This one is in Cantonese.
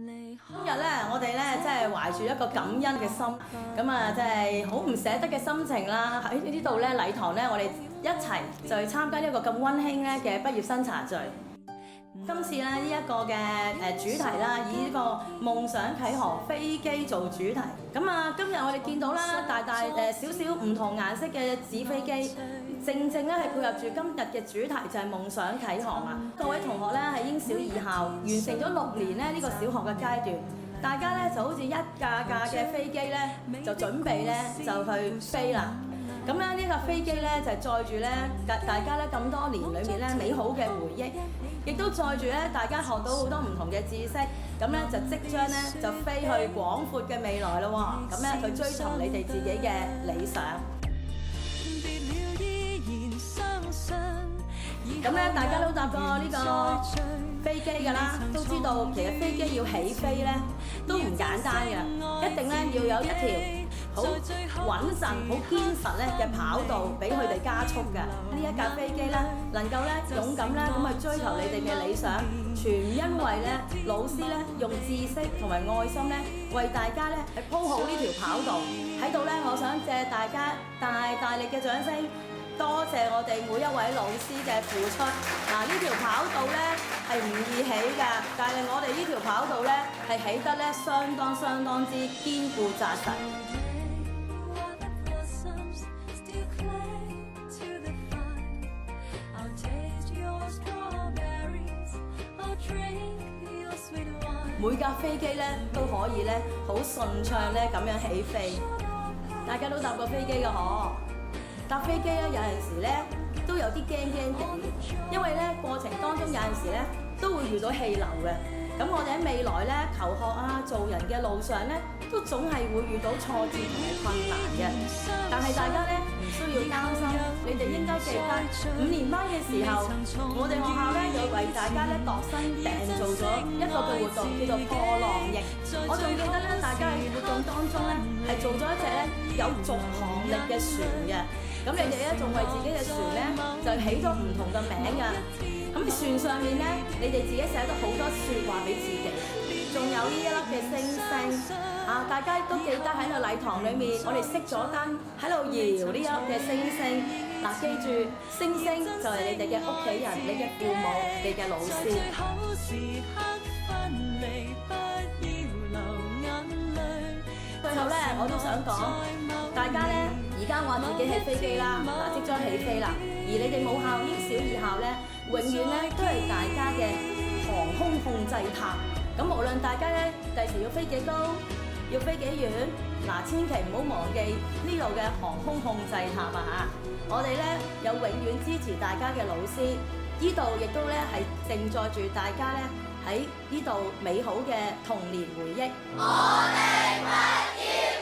今日咧，我哋咧即係懷住一個感恩嘅心，咁啊，即係好唔捨得嘅心情啦。喺呢度咧禮堂咧，我哋一齊就去參加呢一個咁溫馨咧嘅畢業生茶聚。今次咧呢一個嘅主題啦，以呢個夢想啟航飛機做主題。咁啊，今日我哋見到啦，大大少少唔同顏色嘅紙飛機，正正咧係配合住今日嘅主題就係夢想啟航啊！各位同學咧喺英小二校完成咗6年咧呢個小學嘅階段，大家咧就好似一架架嘅飛機咧就準備咧就去飛啦。咁咧呢架飛機咧就係載住咧大家咧咁多年裏面咧美好嘅回憶，亦都載住咧大家學到好多唔同嘅知識，咁咧就即將咧就飛去廣闊嘅未來咯喎！咁咧去追尋你哋自己嘅理想。咁咧大家都搭過呢個飛機㗎啦，都知道其實飛機要起飛咧都唔簡單嘅，一定咧要有一條好穩陣、好堅實咧嘅跑道俾佢哋加速嘅。呢一架飛機咧能夠咧勇敢咧咁去追求你哋嘅理想，全因為咧老師咧用知識同埋愛心咧為大家咧係鋪好呢條跑道。喺度咧，我想借大家大力嘅掌聲，多謝我哋每一位老師嘅付出。嗱，呢條跑道咧係唔易起㗎，但係我哋呢條跑道咧係起得咧相當之堅固紮實。每架飛機咧都可以咧好順暢咧咁樣起飛。大家都搭過飛機嘅嗬？搭飛機咧有陣時咧都有啲驚地，因為咧過程當中有陣時咧都會遇到氣流嘅。咁我哋喺未來咧求學啊做人嘅路上咧都總係會遇到挫折同埋困難嘅。但係大家咧唔需要擔心，你哋應該記得5年班嘅時候，我哋學校咧有為大家咧度身訂造咗一個嘅活動，叫做破浪翼。我仲記得咧，大家喺活動當中咧係做咗一隻咧有續航力嘅船嘅。咁你哋咧仲為自己嘅船咧就起咗唔同嘅名㗎。咁船上面咧，你哋自己寫咗好多説話俾自己，仲有呢一粒嘅星星啊！大家都記得喺個禮堂裏面，我哋熄咗燈喺度搖呢粒嘅星星。嗱，記住星星就係你哋嘅屋企人、你嘅父母、你嘅老師。最後咧，我都想講，大家咧而家話自己係飛機啦，嗱，即將起飛啦，而你哋母校英小二校咧，永遠咧都係大家嘅航空控制塔。咁無論大家咧第時要飛幾高，要飛幾遠，嗱，千祈唔好忘記呢度嘅航空控制塔啊嚇！我哋咧有永遠支持大家嘅老師，呢度亦都咧係承載住大家咧喺呢度美好嘅童年回憶。我哋不要